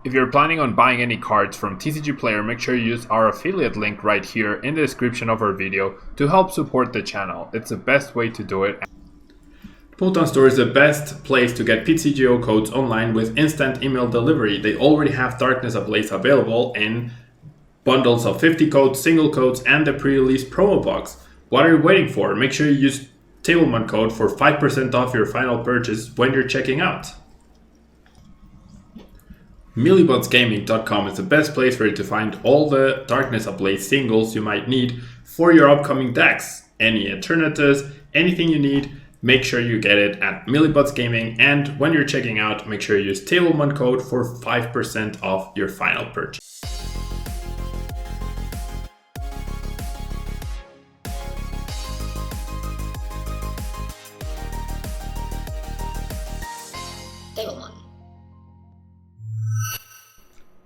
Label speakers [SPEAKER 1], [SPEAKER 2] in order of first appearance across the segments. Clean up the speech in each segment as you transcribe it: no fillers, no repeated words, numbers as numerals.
[SPEAKER 1] If you're planning on buying any cards from TCG Player, make sure you use our affiliate link right here in the description of our video to help support the channel. It's the best way to do it. Photon Store is the best place to get PTGO codes online with instant email delivery. They already have Darkness Ablaze available in bundles of 50 codes, single codes, and the pre-release promo box. What are you waiting for? Make sure you use Tablemon code for 5% off your final purchase when you're checking out. MillibotsGaming.com is the best place for you to find all the Darkness Ablaze singles you might need for your upcoming decks. Any alternatives, anything you need, make sure you get it at Millibots Gaming, and when you're checking out, make sure you use Tablemon code for 5% off your final purchase.
[SPEAKER 2] Tablemon.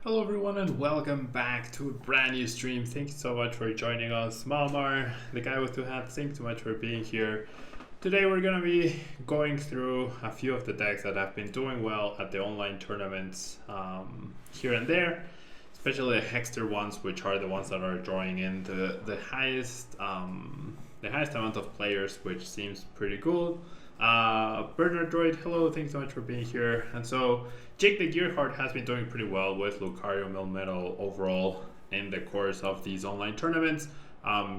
[SPEAKER 1] Hello everyone and welcome back to a brand new stream. Thank you so much for joining us. Malmar, the guy with two hats, thanks so much for being here. Today we're going to be going through a few of the decks that have been doing well at the online tournaments here and there, especially the Hexter ones, which are the ones that are drawing in the highest amount of players, which seems pretty cool. Bernard Droid, hello, thanks so much for being here. And so Jake the Gearheart has been doing pretty well with Lucario Melmetal overall in the course of these online tournaments.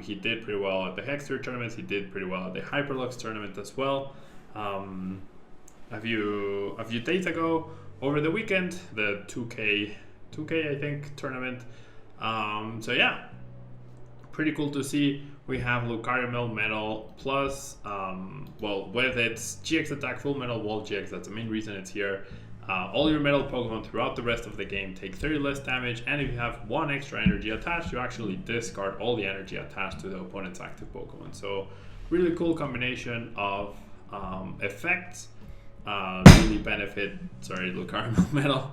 [SPEAKER 1] He did pretty well at the Hexter tournaments. He did pretty well at the Hyperlux tournament as well. A few days ago, over the weekend, the 2K I think tournament. So yeah, pretty cool to see. We have Lucario Melmetal plus, with its GX attack, full metal wall GX. That's the main reason it's here. All your metal Pokemon throughout the rest of the game take 30 less damage, and if you have one extra energy attached, you actually discard all the energy attached to the opponent's active Pokemon. So really cool combination of effects. Really benefit, Lucario Melmetal,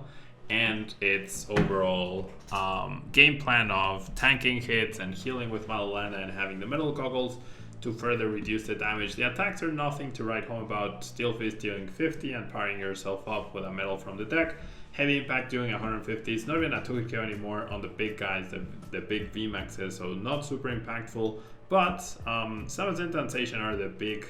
[SPEAKER 1] and its overall game plan of tanking hits and healing with Mallow Lana and having the Metal Goggles to further reduce the damage. The attacks are nothing to write home about. Steel Fist dealing 50 and powering yourself up with a metal from the deck. Heavy Impact doing 150. It's not even a 2K anymore on the big guys, the big VMAXs, so not super impactful. But Zamazenta and Zacian are the big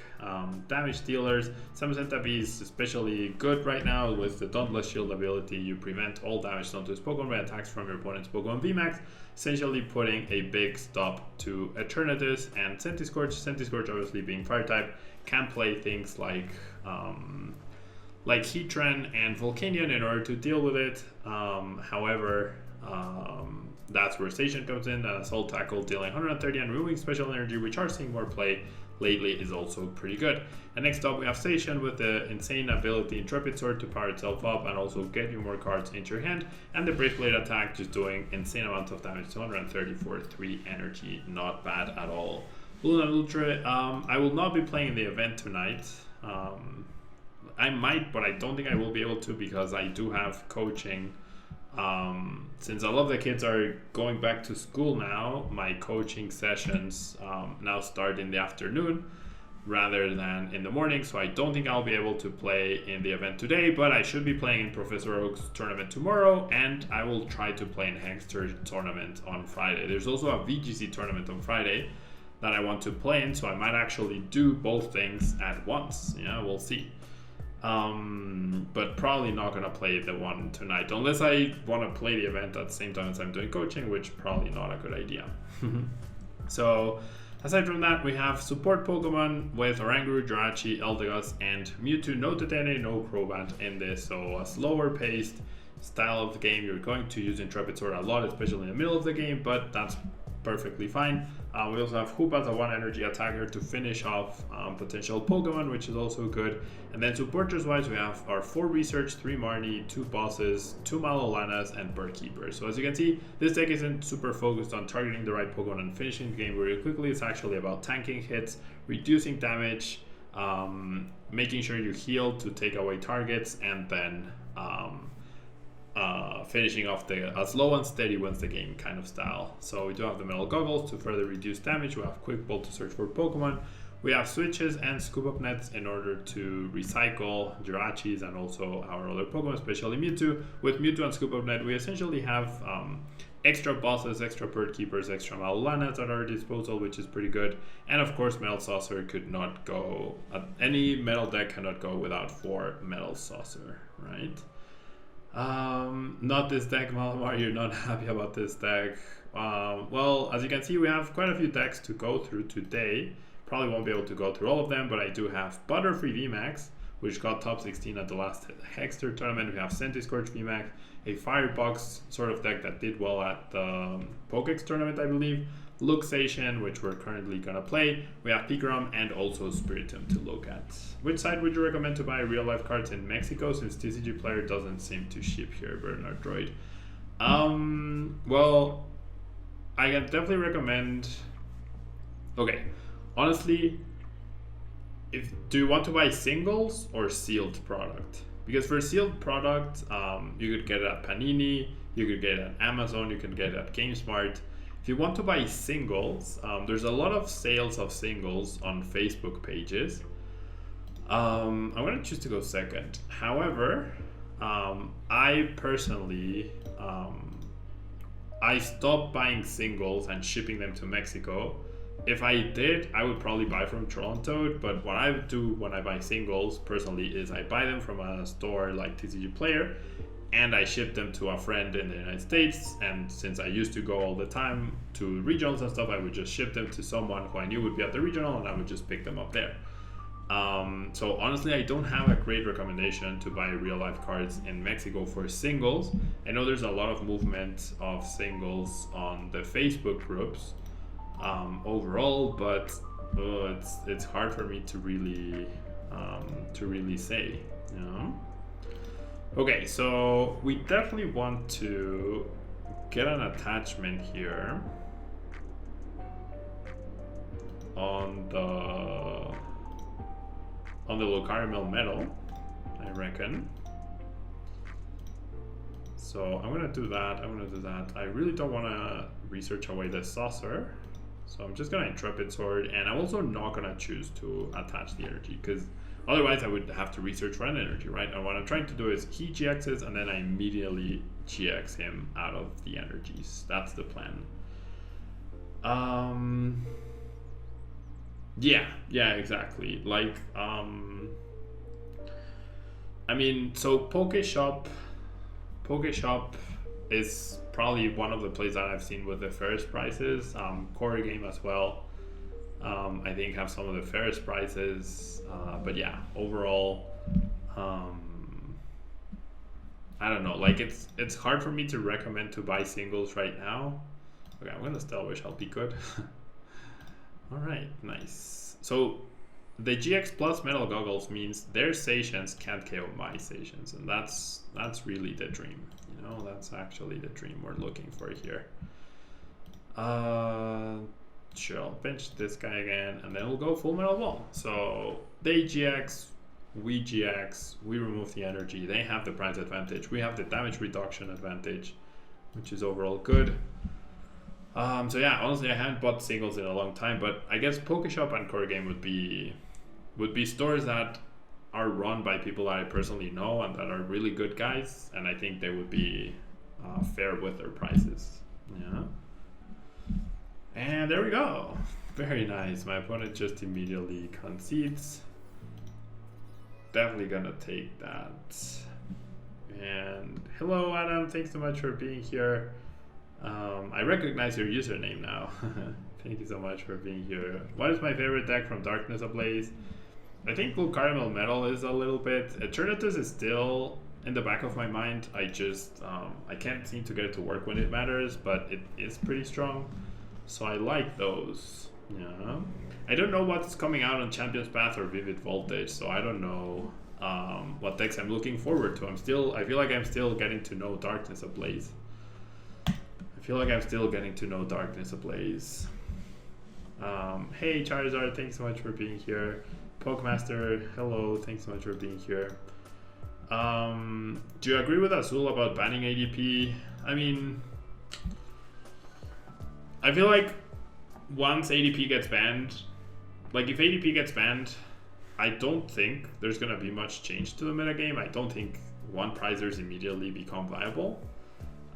[SPEAKER 1] damage dealers. Zamazenta V is especially good right now with the Dauntless Shield ability. You prevent all damage done to his Pokemon by attacks from your opponent's Pokemon VMAX, essentially putting a big stop to Eternatus and Centiskorch. Centiskorch, obviously being fire type, can play things like Heatran and Volcanion in order to deal with it. However, that's where Zacian comes in, and Assault Tackle dealing 130 and removing special energy, which are seeing more play lately, is also pretty good. And next up we have Zacian with the insane ability Intrepid Sword to power itself up and also get you more cards into your hand, and the Brave Blade attack just doing insane amounts of damage, 230 for 3 energy, not bad at all. Luna Ultra, I will not be playing in the event tonight. I might, but I don't think I will be able to because I do have coaching. Since a lot of the kids are going back to school now, my coaching sessions now start in the afternoon rather than in the morning, so I don't think I'll be able to play in the event today, but I should be playing in Professor Oak's tournament tomorrow, and I will try to play in Hexter tournament on Friday. There's also a VGC tournament on Friday that I want to play in, so I might actually do both things at once. Yeah, we'll see. But probably not gonna play the one tonight unless I want to play the event at the same time as I'm doing coaching, which probably not a good idea. So aside from that, we have support Pokemon with Oranguru, Jirachi, Eldegoss, and Mewtwo. No Tetene, no Crobat in this, so a slower paced style of the game. You're going to use Intrepid Sword a lot, especially in the middle of the game, but that's perfectly fine. We also have Hoopa as a 1 energy attacker to finish off potential Pokemon, which is also good. And then supporters wise, we have our 4 research, 3 Marnie, 2 bosses, 2 Mallow Lanas, and Bird Keeper. So as you can see, this deck isn't super focused on targeting the right Pokemon and finishing the game really quickly. It's actually about tanking hits, reducing damage, making sure you heal to take away targets, and then finishing off the slow and steady wins the game kind of style. So we do have the Metal Goggles to further reduce damage. We have Quick Bolt to search for Pokemon. We have switches and scoop up nets in order to recycle Jirachis and also our other Pokemon, especially Mewtwo. With Mewtwo and scoop up net, we essentially have extra bosses, extra Bird Keepers, extra Mallow Lanas at our disposal, which is pretty good. And of course, Metal Saucer could not go, any metal deck cannot go without 4 Metal Saucer, right? Not this deck, Malamar, you're not happy about this deck. Well, as you can see, we have quite a few decks to go through today. Probably won't be able to go through all of them, but I do have Butterfree VMAX, which got top 16 at the last Hexter tournament. We have Centiskorch VMAX, a Firebox sort of deck that did well at the Pokex tournament, I believe. Lucario, which we're currently gonna play. We have Pikarom and also Spiritomb to look at. Which side would you recommend to buy real life cards in Mexico, since TCG Player doesn't seem to ship here, Bernard Droid? Well, I can definitely recommend. Okay, honestly, do you want to buy singles or sealed product? Because for sealed product, you could get it at Panini, you could get it at Amazon, you can get it at GameSmart. If you want to buy singles, there's a lot of sales of singles on Facebook pages. I'm going to choose to go second. However, I personally, I stopped buying singles and shipping them to Mexico. If I did, I would probably buy from Toronto, but what I do when I buy singles personally is I buy them from a store like TCG Player, and I ship them to a friend in the United States. And since I used to go all the time to regionals and stuff, I would just ship them to someone who I knew would be at the regional, and I would just pick them up there. So honestly, I don't have a great recommendation to buy real life cards in Mexico for singles. I know there's a lot of movement of singles on the Facebook groups overall, but it's hard for me to really say, you know. Okay, so we definitely want to get an attachment here on the Lucario Melmetal, I reckon. So I'm gonna do that. I really don't want to research away the saucer, so I'm just gonna Intrepid Sword, and I'm also not gonna choose to attach the energy, because otherwise I would have to research for an energy, right? And what I'm trying to do is he GXs and then I immediately GX him out of the energies. That's the plan. Yeah, exactly. Like, I mean, so Pokeshop is probably one of the plays that I've seen with the fairest prices. Core Game as well, I think have some of the fairest prices, but yeah, overall, I don't know, like it's hard for me to recommend to buy singles right now. Okay, I'm gonna Stellar Wish, I'll be good. All right, nice. So the GX plus Metal Goggles means their Zacians can't KO my Zacians, and that's really the dream, you know. That's actually the dream we're looking for here. Sure, I'll bench this guy again, and then we'll go full Metal Ball. So they GX, we GX, we remove the energy. They have the price advantage. We have the damage reduction advantage, which is overall good. So yeah, honestly, I haven't bought singles in a long time, but I guess Pokeshop and Core Game would be stores that are run by people that I personally know and that are really good guys, and I think they would be fair with their prices. Yeah. And there we go. Very nice. My opponent just immediately concedes. Definitely gonna take that. And hello, Adam. Thanks so much for being here. I recognize your username now. Thank you so much for being here. What is my favorite deck from Darkness Ablaze? I think Lucario Melmetal is a little bit. Eternatus is still in the back of my mind. I just I can't seem to get it to work when it matters, but it is pretty strong. So I like those. Yeah. I don't know what's coming out on Champion's Path or Vivid Voltage, so I don't know what decks I'm looking forward to. I feel like I'm still getting to know Darkness Ablaze. Hey Charizard, thanks so much for being here. Pokemaster, hello, thanks so much for being here. Do you agree with Azul about banning ADP? I mean, I feel like once ADP gets banned, like if ADP gets banned, I don't think there's gonna be much change to the metagame. I don't think one prizers immediately become viable.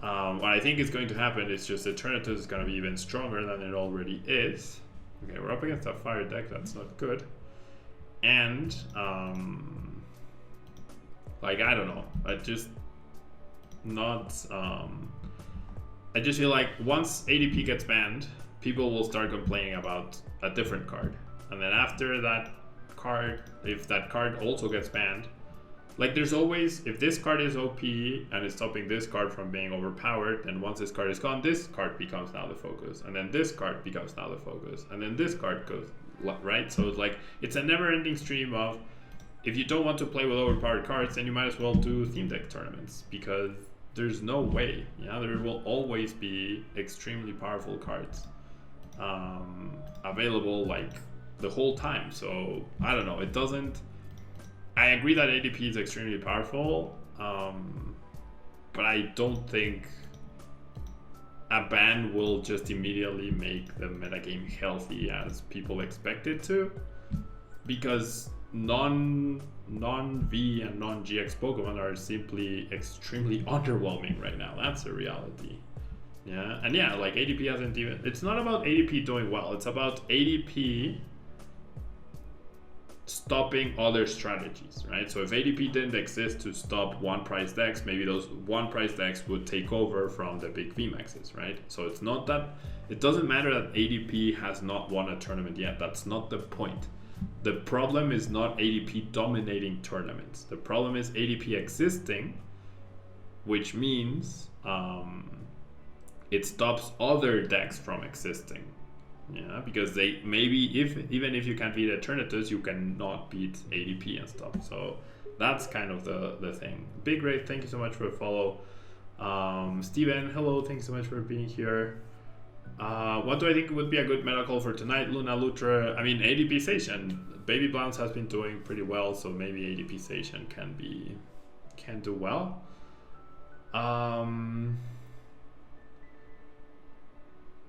[SPEAKER 1] What I think is going to happen is just Eternatus is gonna be even stronger than it already is. Okay, we're up against a fire deck, that's not good. And like I don't know, I just feel like once ADP gets banned, people will start complaining about a different card, and then after that card, if that card also gets banned, like there's always, if this card is OP and is stopping this card from being overpowered, then once this card is gone, this card becomes now the focus, and then this card becomes now the focus, and then this card goes, right? So it's like, it's a never-ending stream of, if you don't want to play with overpowered cards, then you might as well do theme deck tournaments, because there's no way, yeah, there will always be extremely powerful cards available like the whole time. So I don't know, it doesn't, I agree that ADP is extremely powerful, but I don't think a ban will just immediately make the metagame healthy as people expect it to, because non-V and non-GX Pokemon are simply extremely underwhelming right now. That's a reality. Yeah, and yeah, like ADP hasn't even, it's not about ADP doing well, it's about ADP stopping other strategies, right? So if ADP didn't exist to stop one price decks, maybe those one price decks would take over from the big VMAXs, right? So it's not that, it doesn't matter that ADP has not won a tournament yet. That's not the point. The problem is not ADP dominating tournaments. The problem is ADP existing, which means it stops other decks from existing. Yeah, because they maybe even if you can't beat Eternatus, you cannot beat ADP and stuff. So that's kind of the thing. Big Ray, thank you so much for the follow. Steven, hello, thanks so much for being here. What do I think would be a good meta call for tonight? Luna, Lutra, I mean ADP Station. Baby Blounce has been doing pretty well, so maybe ADP Station can do well.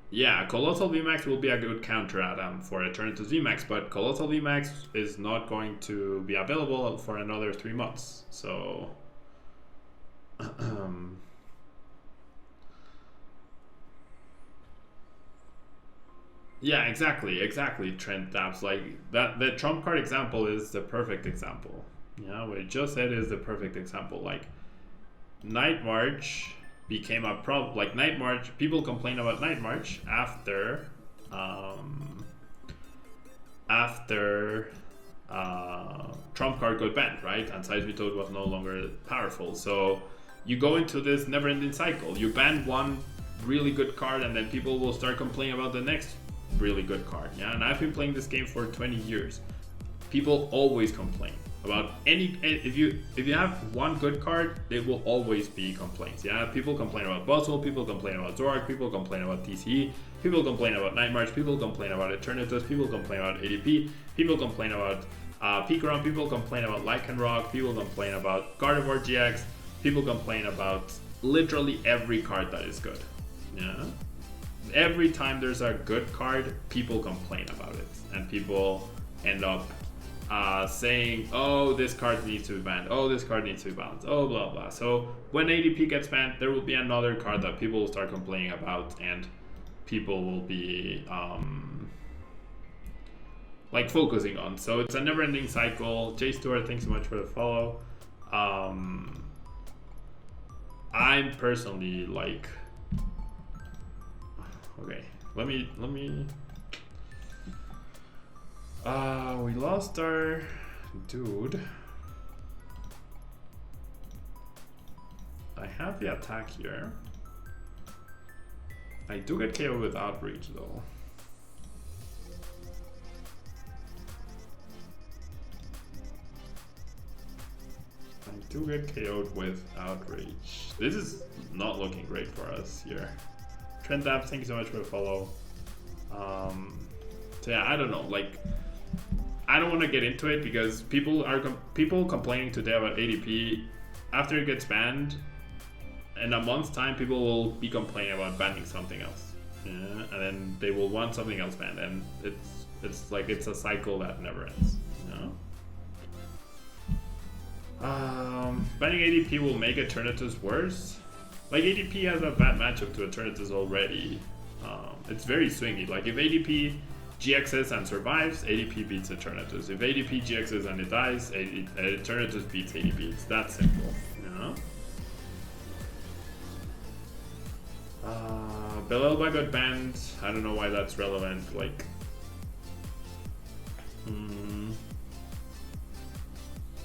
[SPEAKER 1] Yeah, Colossal VMAX will be a good counter Adam for Eternatus VMAX, but Colossal VMAX is not going to be available for another 3 months. So yeah, exactly, Trent Daps. Like that, the trump card example is the perfect example. Yeah, what I just said is the perfect example. Like Night March became a problem. Like Night March, people complain about Night March after trump card got banned, right? And Seismic Toad was no longer powerful. So you go into this never-ending cycle. You ban one really good card, and then people will start complaining about the next really good card. Yeah, and I've been playing this game for 20 years. People always complain about if you have one good card, there will always be complaints. Yeah, people complain about Buzzle, people complain about Zorak, people complain about TCE, people complain about Night March, people complain about Eternatus, people complain about ADP, people complain about Pikarom, people complain about Lycanroc, people complain about Gardevoir GX, people complain about literally every card that is good. Yeah, every time there's a good card, people complain about it, and people end up saying, oh, this card needs to be banned, oh, this card needs to be balanced, oh, blah blah. So when ADP gets banned, there will be another card that people will start complaining about, and people will be like focusing on. So it's a never-ending cycle. Jay Stewart, thanks so much for the follow. I'm personally like, okay, let me we lost our dude. I have the attack here. I do get KO with Outreach though. I do get KO'd with Outrage. This is not looking great for us here. Trent Dapp, thank you so much for the follow. So yeah, I don't know. Like, I don't want to get into it because people complaining today about ADP. After it gets banned, in a month's time, people will be complaining about banning something else. Yeah, and then they will want something else banned, and it's like it's a cycle that never ends. You know? Banning ADP will make Eternatus worse. Like ADP has a bad matchup to Eternatus already. It's very swingy. Like if ADP GXs and survives, ADP beats Eternatus. If ADP GXs and it dies, Eternatus beats ADP. It's that simple, you know? Belelba got banned. I don't know why that's relevant. Like,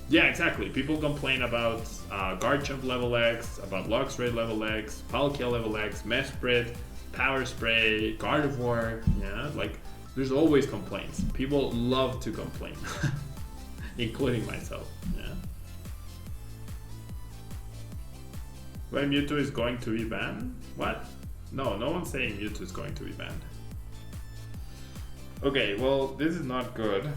[SPEAKER 1] yeah, exactly. People complain about Garchomp level X, about Luxray level X, Palkia level X, Mesprit, Power Spray, Gardevoir. Yeah, like there's always complaints. People love to complain, including myself. Yeah. Why Mewtwo is going to be banned? What? No, no one's saying Mewtwo is going to be banned. Okay, well, this is not good.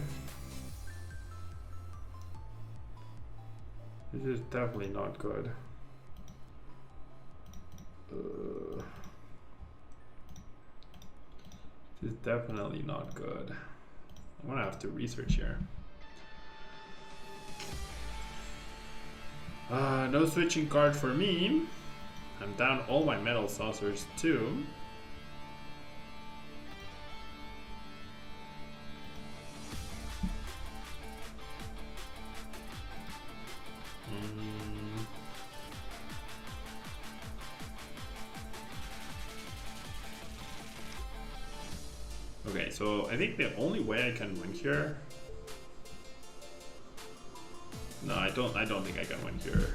[SPEAKER 1] This is definitely not good. This is definitely not good. I'm gonna have to research here. No switching card for me. I'm down all my Metal Saucers too. Okay, so I think the only way I can win here. No, I don't think I can win here.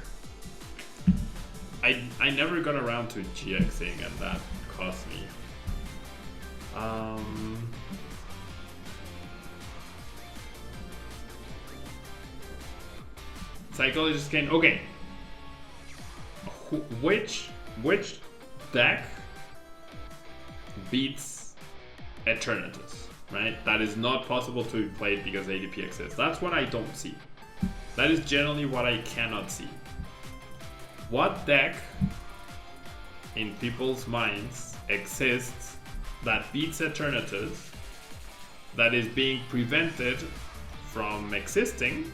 [SPEAKER 1] I never got around to GXing and that cost me. Psychologist can okay. Which deck beats Eternatus, right? That is not possible to be played because ADP exists. That's what I don't see. That is generally what I cannot see. What deck in people's minds exists that beats Eternatus that is being prevented from existing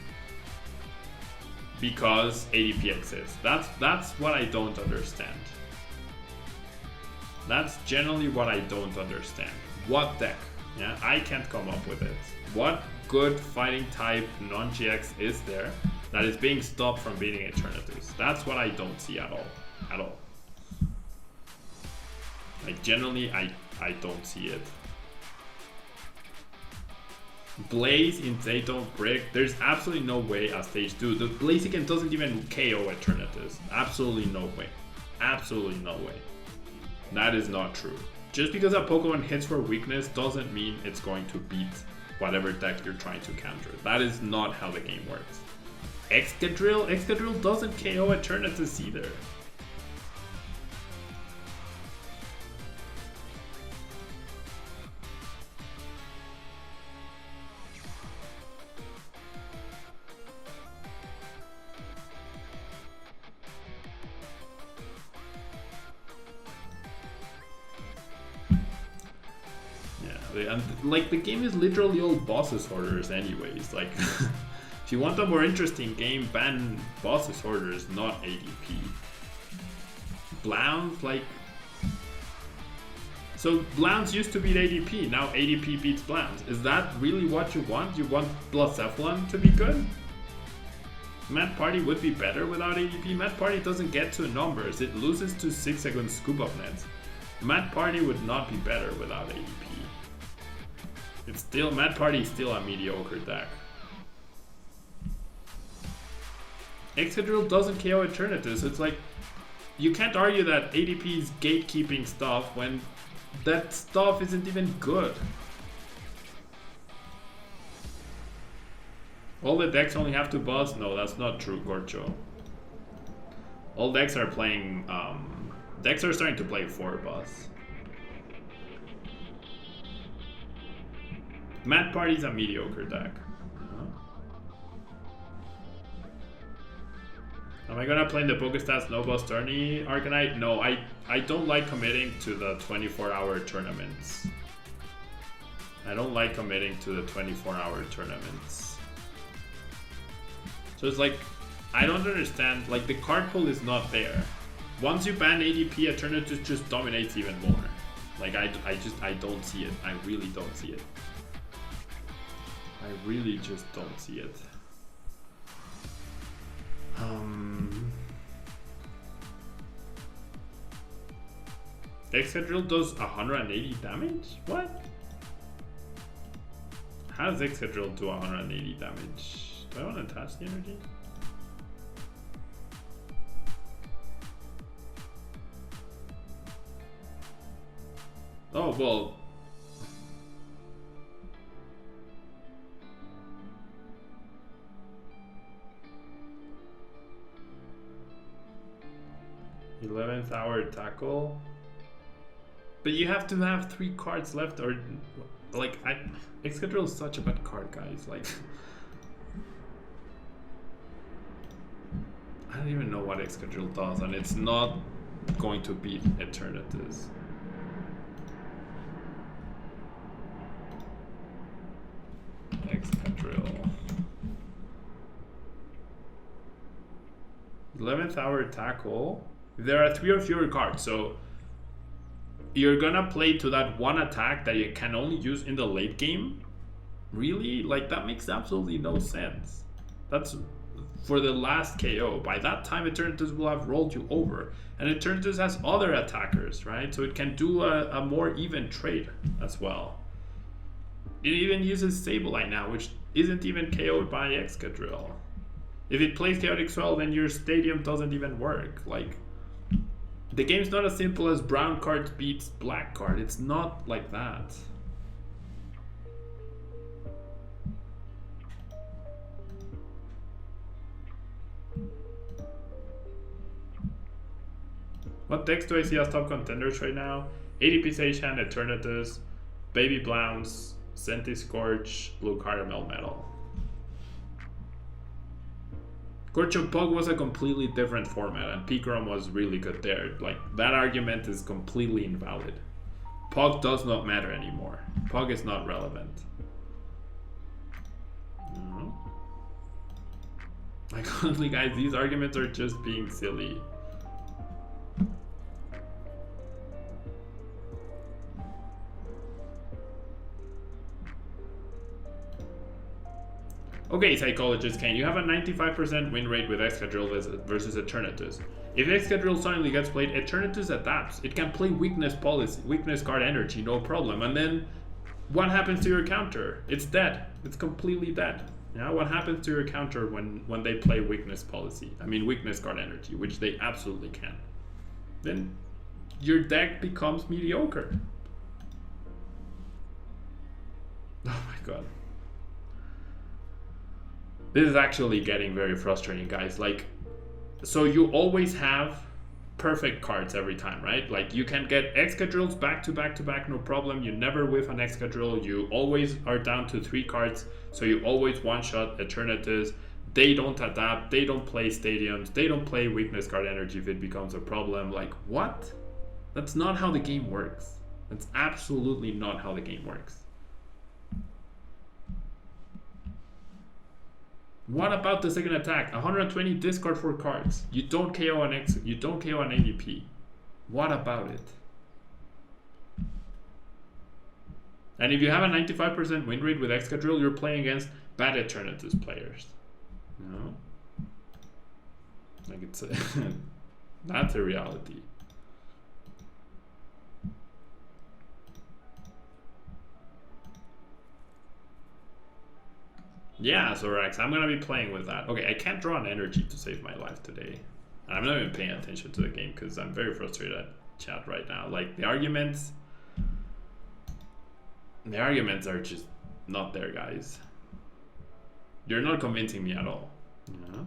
[SPEAKER 1] because ADP exists? That's what I don't understand. That's generally what I don't understand. What deck? Yeah, I can't come up with it. What good fighting type non-GX is there that is being stopped from beating Eternatus? That's what I don't see at all. At all. Like generally I don't see it. Blaze in They Don't Break, there's absolutely no way a stage 2. The Blaziken doesn't even KO Eternatus. Absolutely no way. Absolutely no way. That is not true. Just because a Pokemon hits for weakness doesn't mean it's going to beat whatever deck you're trying to counter. That is not how the game works. Excadrill doesn't KO Eternatus either. And like the game is literally all bosses orders anyways. Like if you want a more interesting game, ban bosses orders, not ADP. Blounce, like so Blounce used to beat ADP, now ADP beats Blounce. Is that really what you want? You want Blacephalon to be good? Mad Party would be better without ADP. Mad Party doesn't get to numbers, it loses to 6-second Scoop Up Nets. Mad Party would not be better without ADP. It's still, Mad Party is still a mediocre deck. Excadrill doesn't KO Eternatus. It's like, you can't argue that ADP is gatekeeping stuff when that stuff isn't even good. All the decks only have 2 buzz? No, that's not true, Gorcho. All decks are playing, decks are starting to play 4 buzz. Mad Party's a mediocre deck. Am I gonna play in the Pokestats No Boss Tourney Arcanite? No, I don't like committing to the 24-hour tournaments. I don't like committing to the 24-hour tournaments. So it's like, I don't understand, like the card pool is not there. Once you ban ADP, Eternatus just dominates even more. Like I don't see it. I really don't see it. I really just don't see it. Excadrill does 180 damage? What? How does Excadrill do 180 damage? Do I want to attach the energy? Oh, well. th hour tackle. But you have to have 3 cards left, or like Excadrill is such a bad card, guys. Like I don't even know what Excadrill does, and it's not going to beat Eternatus. Excadrill. 11th hour tackle. There are 3 or fewer cards, so you're gonna play to that one attack that you can only use in the late game? Really? Like, that makes absolutely no sense. That's for the last KO. By that time, Eternatus will have rolled you over. And Eternatus has other attackers, right? So it can do a more even trade as well. It even uses Sableye now, which isn't even KO'd by Excadrill. If it plays Chaotic Swell, then your stadium doesn't even work. Like, the game's not as simple as brown card beats black card. It's not like that. What decks do I see as top contenders right now? ADP Zacian, Eternatus, Baby Blounce, Scorch, Lucario Melmetal. Gorcho Pug was a completely different format, and Pikarom was really good there. Like, that argument is completely invalid. Pug does not matter anymore. Pug is not relevant. No. Like, honestly, guys, these arguments are just being silly. Okay, Psychologist Kane, you have a 95% win rate with Excadrill versus Eternatus. If Excadrill suddenly gets played, Eternatus adapts. It can play weakness card energy, no problem. And then what happens to your counter? It's dead. It's completely dead. Yeah, what happens to your counter when they play weakness card energy, which they absolutely can? Then your deck becomes mediocre. Oh my god. This is actually getting very frustrating, guys. Like, so you always have perfect cards every time, right? Like, you can get Excadrills back to back to back, no problem. You never whiff an Excadrill. You always are down to 3 cards, so you always one-shot Eternatus. They don't adapt. They don't play stadiums. They don't play weakness card energy if it becomes a problem. Like, what? That's not how the game works. That's absolutely not how the game works. What about the second attack? 120 discard 4 cards. You don't KO an ADP. What about it? And if you have a 95% win rate with Excadrill, you're playing against bad Eternatus players. No? Like, it's that's a reality. Yeah, Zorax, I'm gonna be playing with that. Okay, I can't draw an energy to save my life today. And I'm not even paying attention to the game because I'm very frustrated at chat right now. Like, the arguments are just not there, guys. You're not convincing me at all. Yeah.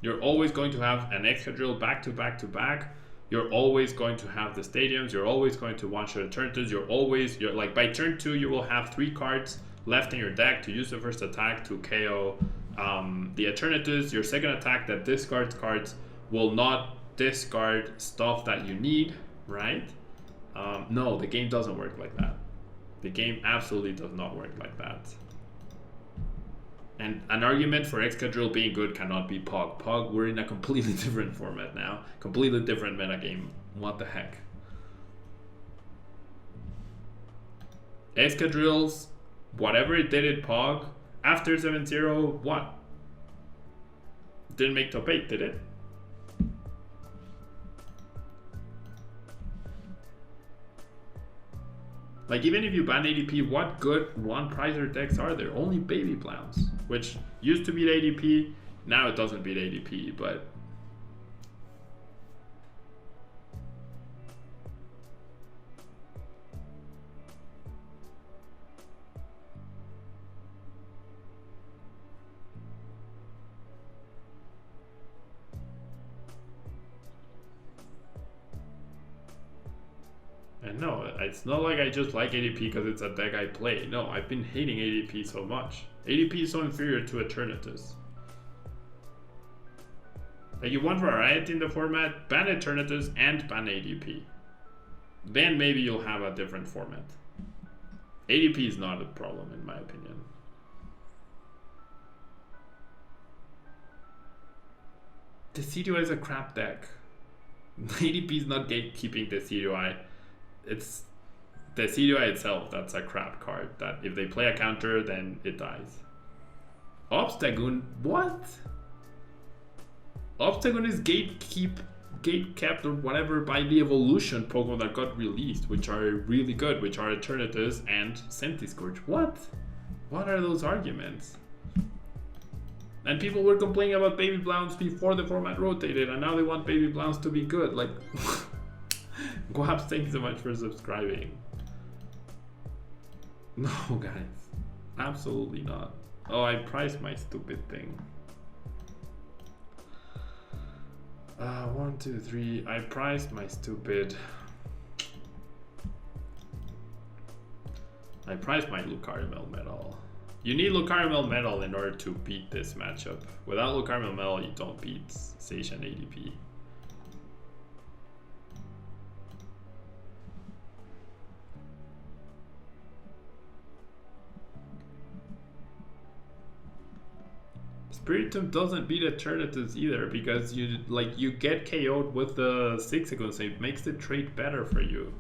[SPEAKER 1] You're always going to have an Excadrill back to back to back. You're always going to have the stadiums. You're always going to one-shot Eternatus. You're like, by turn 2, you will have 3 cards left in your deck to use the first attack to KO the Eternatus. Your second attack that discards cards will not discard stuff that you need, right? No, the game doesn't work like that. The game absolutely does not work like that. And an argument for Excadrill being good cannot be Pog. Pog, we're in a completely different format now. Completely different metagame. What the heck? Excadrills, whatever it did at Pog, after 7-0, what? Didn't make top 8, did it? Like, even if you ban ADP, what good one-pricer decks are there? Only Baby Blounce, which used to beat ADP, now it doesn't beat ADP, but... And no, it's not like I just like ADP because it's a deck I play. No, I've been hating ADP so much. ADP is so inferior to Eternatus. Like, you want variety in the format, ban Eternatus and ban ADP. Then maybe you'll have a different format. ADP is not a problem in my opinion. The CDI is a crap deck. ADP is not gatekeeping the CDI. It's the CDI itself that's a crap card, that if they play a counter then it dies. Obstagoon, what? Obstagoon is gate-kept or whatever by the evolution Pokemon that got released, which are really good, which are Eternatus and Centiskorch. What? What are those arguments? And people were complaining about Baby Blounce before the format rotated, and now they want Baby Blounce to be good. Like, Guaps, thank you so much for subscribing. No, guys. Absolutely not. Oh, I priced my stupid thing. 1, 2, 3. I priced my stupid... I priced my Lucario Melmetal. You need Lucario Melmetal in order to beat this matchup. Without Lucario Melmetal, you don't beat Zacian ADP. Spiritomb doesn't beat Eternatus either because you get KO'd with the 6 seconds, so it makes the trade better for you.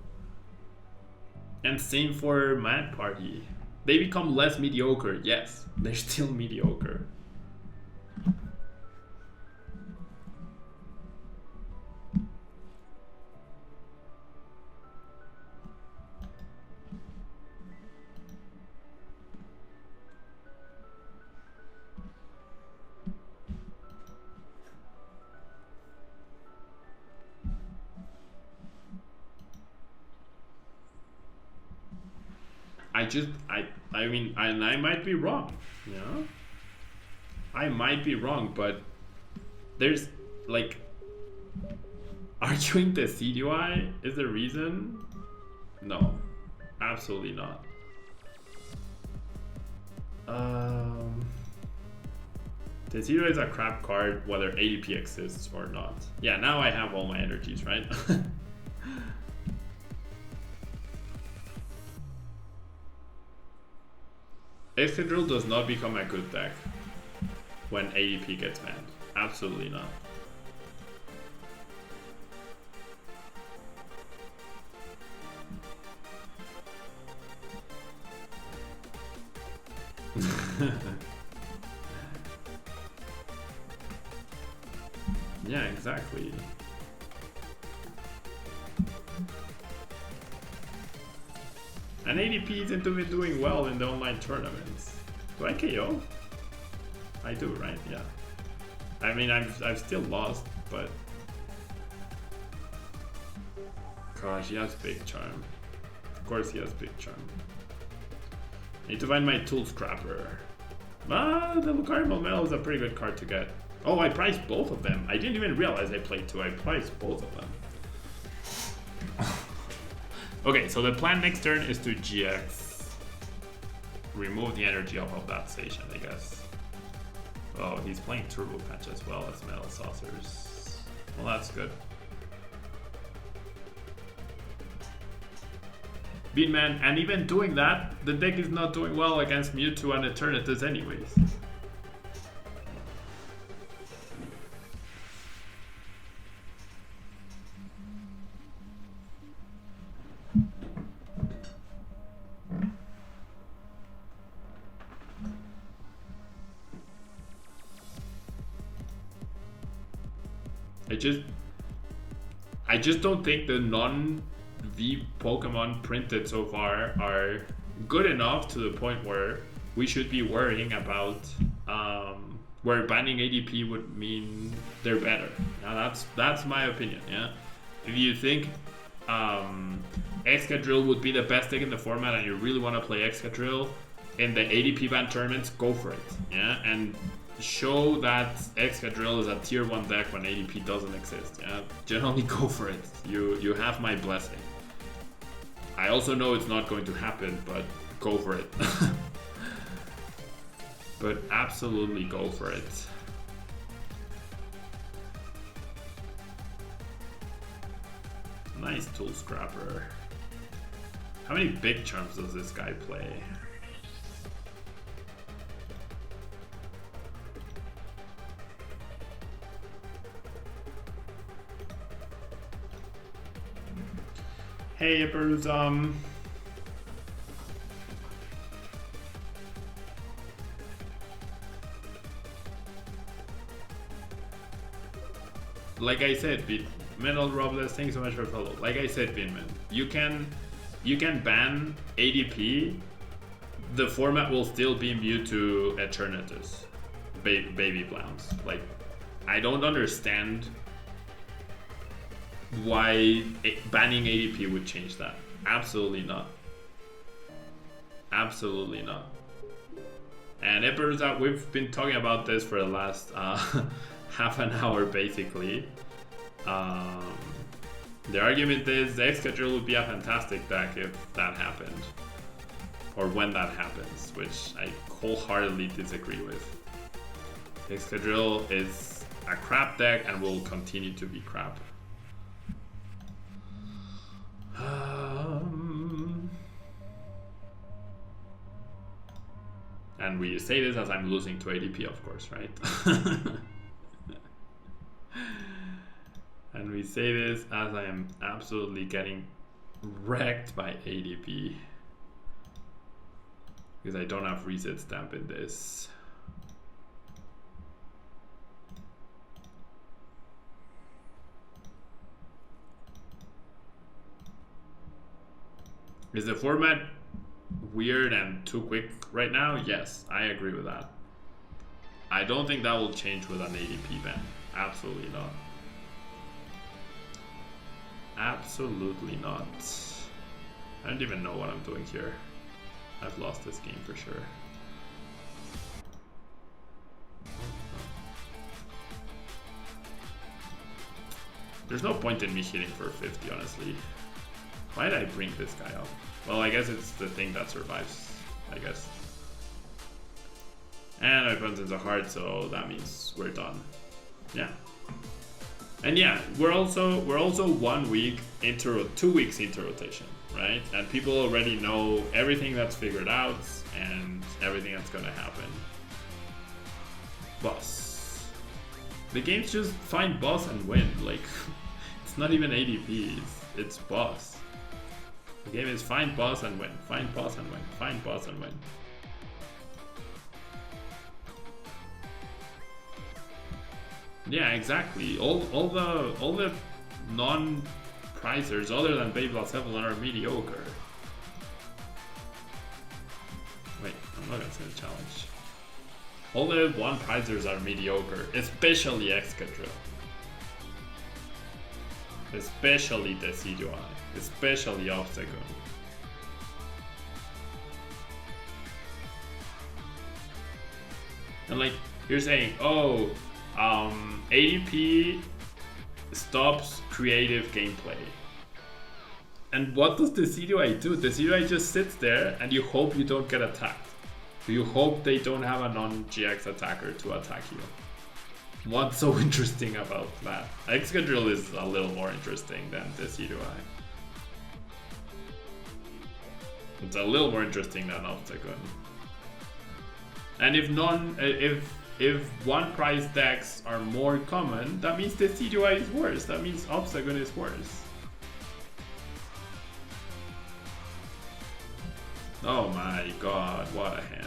[SPEAKER 1] And same for Mad Party. They become less mediocre, yes, they're still mediocre. I mean, and I might be wrong, you know? I might be wrong, but there's, like, arguing the CDI is the reason? No, absolutely not. The CDI is a crap card, whether ADP exists or not. Yeah, now I have all my energies, right? Excadrill does not become a good deck when ADP gets banned. Absolutely not. Yeah, exactly. And ADP isn't even doing well in the online tournaments. Do I KO? I do, right? Yeah. I mean, I've still lost, but... Gosh, he has Big Charm. Of course he has Big Charm. I need to find my Tool Scrapper. Ah, the Lucario Melmetal is a pretty good card to get. Oh, I priced both of them. I didn't even realize I played two. I priced both of them. Okay, so the plan next turn is to GX remove the energy off of that station, I guess. Oh, he's playing Turbo Patch as well as Metal Saucers. Well, that's good. Beanman, and even doing that, the deck is not doing well against Mewtwo and Eternatus anyways. I just don't think the non-V Pokemon printed so far are good enough to the point where we should be worrying about where banning ADP would mean they're better. Now that's my opinion. Yeah, if you think Excadrill would be the best deck in the format and you really want to play Excadrill in the ADP ban tournaments, go for it. Yeah, and show that Excadrill is a tier 1 deck when ADP doesn't exist. Yeah, generally go for it. You have my blessing. I also know it's not going to happen, but go for it. But absolutely go for it. Nice Tool Scrapper. How many big charms does this guy play? Hey, Ippers, like I said, Metal Robles, thanks so much for follow. Like I said, Binman, you can ban ADP. The format will still be Mewtwo Eternatus, baby Blounce. Like, I don't understand why banning ADP would change that. Absolutely not. Absolutely not. And it turns out we've been talking about this for the last half an hour basically. The argument is the Excadrill would be a fantastic deck if that happened, or when that happens, which I wholeheartedly disagree with. Excadrill is a crap deck and will continue to be crap. And we say this as I'm losing to ADP, of course, right? And we say this as I am absolutely getting wrecked by ADP because I don't have reset stamp in this. Is the format weird and too quick right now? Yes, I agree with that. I don't think that will change with an ADP ban. Absolutely not. Absolutely not. I don't even know what I'm doing here. I've lost this game for sure. There's no point in me hitting for 50, honestly. Why did I bring this guy up? Well, I guess it's the thing that survives, I guess. And my opponent's a heart, so that means we're done. Yeah. And yeah, we're also 1 week into 2 weeks into rotation, right? And people already know everything that's figured out and everything that's gonna happen. Boss. The game's just find boss and win. Like, it's not even ADP, it's boss. The game is find boss and win, find boss and win, find boss and win. Yeah, exactly. All the non-prizers other than Beyblade 7 are mediocre. Wait, I'm not gonna say the challenge. All the one-prizers are mediocre, especially Excadrill. Especially Decidueye. Especially Obstagoon. And like, you're saying, oh, ADP stops creative gameplay. And what does Decidueye do? Decidueye just sits there and you hope you don't get attacked. You hope they don't have a non-GX attacker to attack you. What's so interesting about that? Excadrill is a little more interesting than the CDI. It's a little more interesting than Obstagoon. And if one price decks are more common, that means the CDI is worse. That means Obstagoon is worse. Oh my god, what a hand.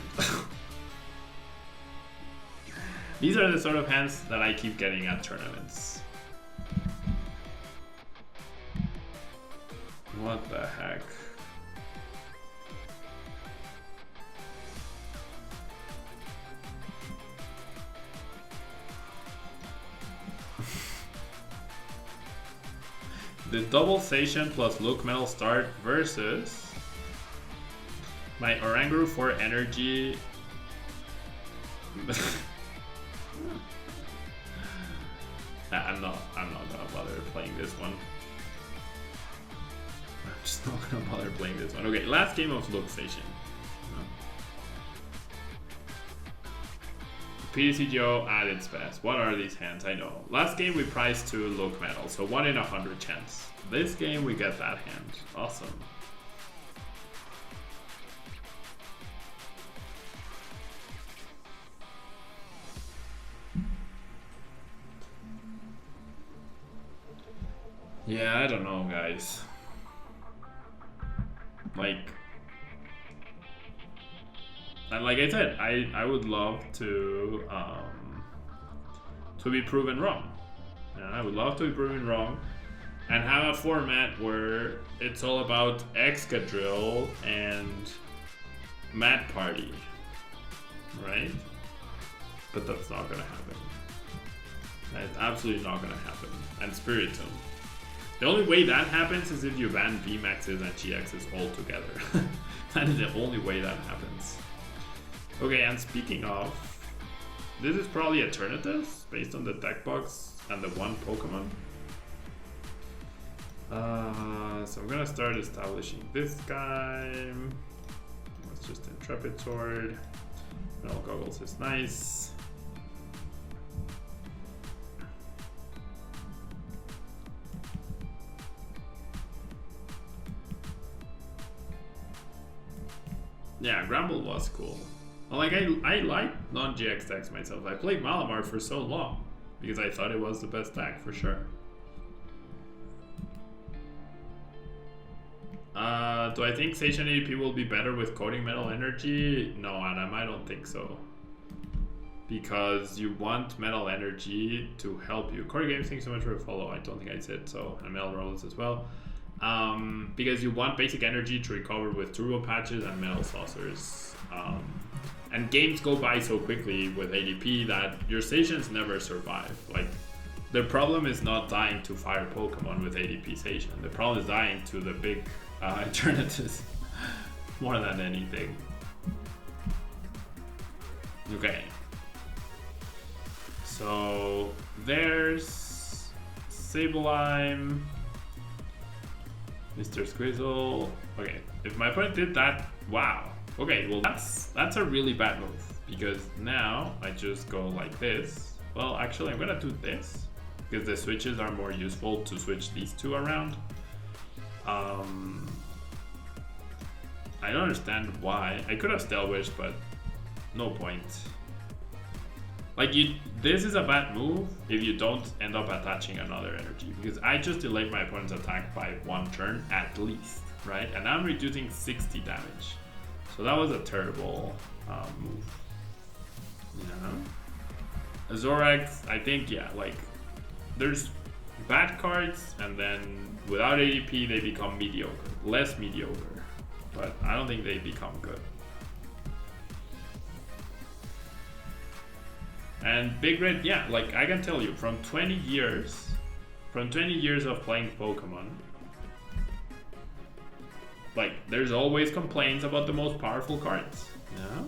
[SPEAKER 1] These are the sort of hands that I keep getting at tournaments. What the heck? The double Zacian plus LUCMETAL start versus my Oranguru 4 energy. I'm not gonna bother playing this one. I'm just not gonna bother playing this one. Okay, last game of Zacian. PTCGO at its best. What are these hands? I know. Last game we priced to LUCMETAL, so 1 in 100 chance. This game we get that hand. Awesome. Yeah, I don't know, guys. And like I said, I would love to be proven wrong. Yeah, I would love to be proven wrong and have a format where it's all about Excadrill and Mad Party, right? But that's not gonna happen. That's absolutely not gonna happen. And Spiritomb. The only way that happens is if you ban VMAXs and GXs all together. That is the only way that happens. Okay, and speaking of, this is probably Eternatus based on the deck box and the one Pokemon. So I'm gonna start establishing this guy. It's just Intrepid Sword. Metal Goggles is nice. Yeah, Gramble was cool. Like I like non-GX decks myself. I played Malamar for so long because I thought it was the best deck for sure. Do I think Zacian ADP will be better with Coding Metal Energy? No, Adam, I don't think so. Because you want Metal Energy to help you. Corey Games, thanks so much for a follow. I don't think I said so. And Metal Rolls as well. Because you want basic energy to recover with turbo patches and metal saucers. And games go by so quickly with ADP that your Zacians never survive. Like, the problem is not dying to fire Pokemon with ADP Zacian. The problem is dying to the big Eternatus more than anything. Okay. So there's Sableye, Mr. Squizzle. Okay, if my opponent did that, wow. Okay, well that's a really bad move because now I just go like this. Well, actually I'm gonna do this because the switches are more useful to switch these two around. I don't understand why. I could have Stealth Wish, but no point. Like, this is a bad move if you don't end up attaching another energy, because I just delayed my opponent's attack by 1 turn at least, right? And I'm reducing 60 damage. So that was a terrible move. Yeah. Zorax, I think, yeah, like, there's bad cards, and then without ADP they become mediocre, less mediocre, but I don't think they become good. And Big Red, yeah, like I can tell you, from 20 years of playing Pokemon, like there's always complaints about the most powerful cards. Yeah.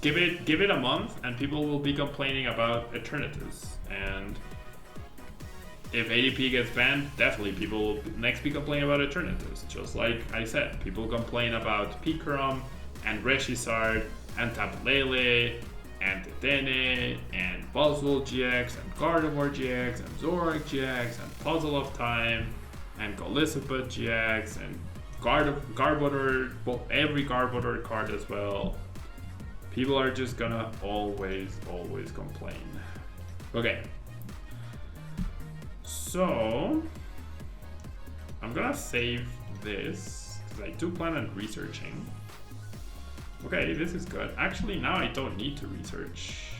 [SPEAKER 1] Give it a month and people will be complaining about Eternatus. And if ADP gets banned, definitely people will next be complaining about Eternatus. Just like I said, people complain about Pikarom and Reshisard and Tablele, and Tetene, and Buzzwole GX, and Gardevoir GX, and Zorak GX, and Puzzle of Time, and Golisopod GX, and Garbodor, well, every Garbodor card as well. People are just gonna always complain. Okay. So, I'm gonna save this, because I do plan on researching. Okay, this is good. Actually, now I don't need to research.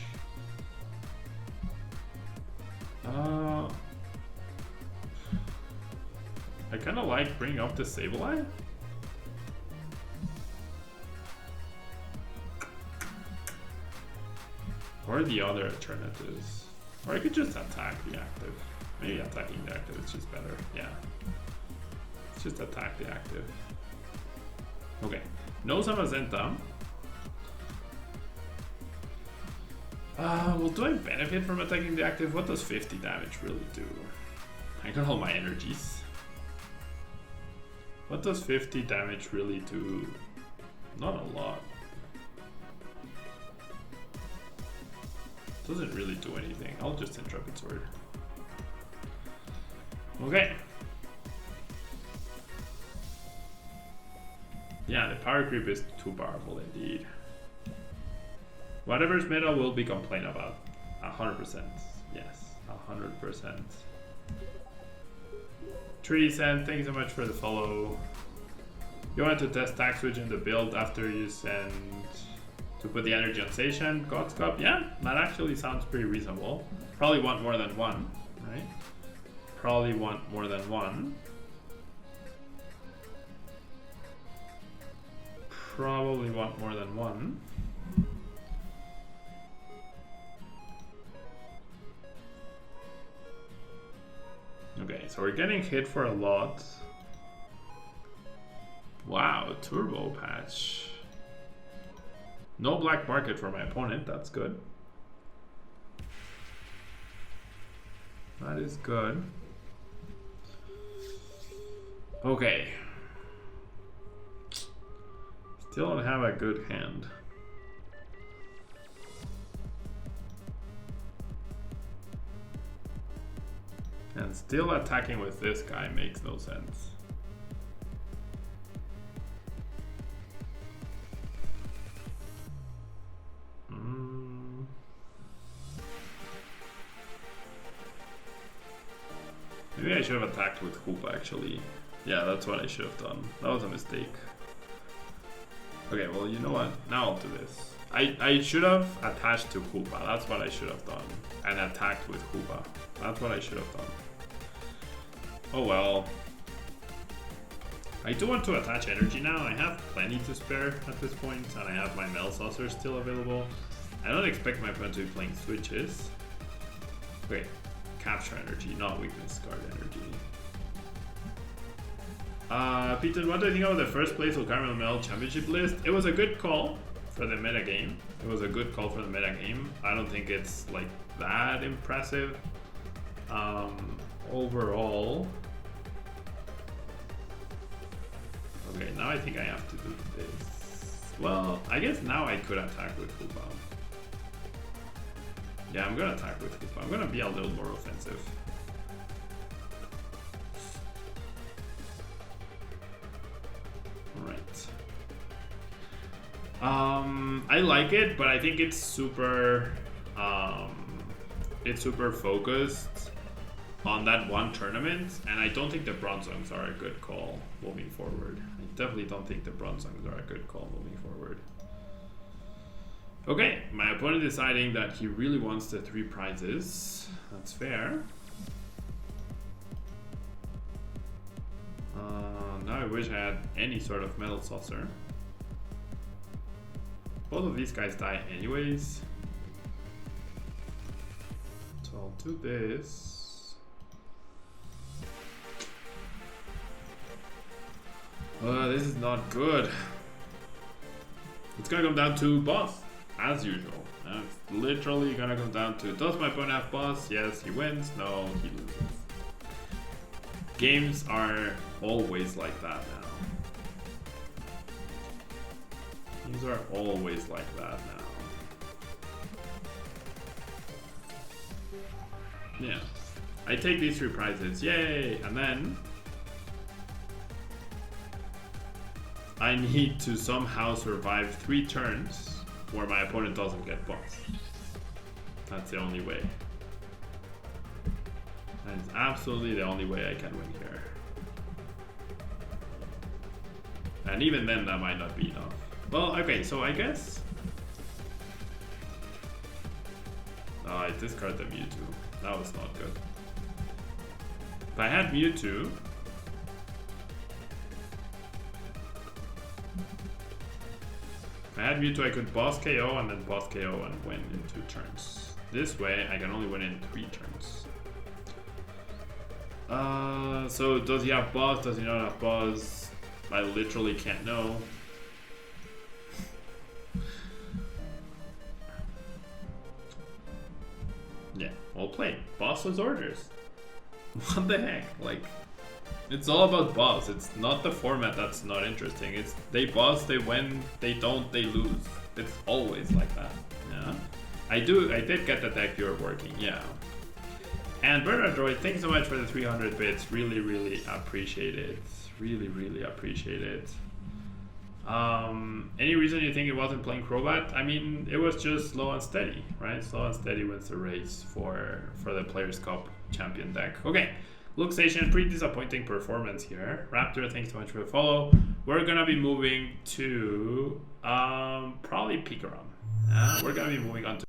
[SPEAKER 1] I kind of like bringing up the Sableye. Or the other alternatives. Or I could just attack the active. Maybe attacking the active is just better. Yeah. Let's just attack the active. Okay. No Zamazenta. Well, do I benefit from attacking the active? What does 50 damage really do? I got all my energies. What does 50 damage really do? Not a lot. Doesn't really do anything. I'll just Intrepid Sword. Okay. Yeah, the power creep is too powerful indeed. Whatever's metal will be complained about. 100%. Yes, 100%. Treesend, thank you so much for the follow. You want to test tag switch in the build after you send to put the energy on Zacian, God's Cup? Yeah, that actually sounds pretty reasonable. Probably want more than one, right? Probably want more than one. Probably want more than one. Okay, so we're getting hit for a lot. Wow, turbo patch. No black market for my opponent, that's good. That is good. Okay. Still don't have a good hand. And still attacking with this guy makes no sense. Maybe I should have attacked with Hoopa actually. Yeah, that's what I should have done. That was a mistake. Okay, well, you know what? Now I'll do this. I should have attached to Hoopa. That's what I should have done. And attacked with Hoopa. That's what I should have done. Oh well. I do want to attach energy now. I have plenty to spare at this point, and I have my Metal Saucer still available. I don't expect my opponent to be playing switches. Wait, capture energy, not weakness guard energy. Peter, what do you think about the first place Lucario Melmetal Championship list? It was a good call for the metagame. It was a good call for the metagame. I don't think it's like that impressive. Overall. Okay, now I think I have to do this. Well, I guess now I could attack with Hoopa. Yeah, I'm gonna attack with Hoopa. I'm gonna be a little more offensive. Alright. I like it, but I think it's super focused on that one tournament, and I don't think the Bronzongs are a good call moving forward. I definitely don't think the Bronzongs are a good call moving forward. Okay, my opponent deciding that he really wants the 3 prizes. That's fair. Now I wish I had any sort of Metal Saucer. Both of these guys die anyways. So I'll do this. This is not good. It's gonna come down to boss, as usual. It's literally gonna come down to, does my opponent have boss? Yes, he wins. No, he loses. Games are always like that now. These are always like that now. Yeah. I take these 3 prizes, yay! And then I need to somehow survive 3 turns where my opponent doesn't get boss. That's the only way. That is absolutely the only way I can win here. And even then, that might not be enough. Well, okay, so I guess... Oh, I discarded the Mewtwo. That was not good. If I had Mewtwo... If I had Mewtwo, I could boss KO and then boss KO and win in 2 turns. This way, I can only win in 3 turns. So does he have boss? Does he not have boss? I literally can't know. Yeah, well played. Boss's orders. What the heck? Like, it's all about boss. It's not the format that's not interesting. It's they boss, they win, they don't, they lose. It's always like that. Yeah. I did get the deck you're working, yeah. And Bird Android, thanks so much for the 300 bits. Really, really appreciate it. Really, really appreciate it. Any reason you think it wasn't playing Crobat? I mean, it was just slow and steady, right? Slow and steady wins the race for the Players' Cup champion deck. Okay, Lucario, pretty disappointing performance here. Raptor, thanks so much for the follow. We're gonna be moving to probably Pikarom. We're gonna be moving on to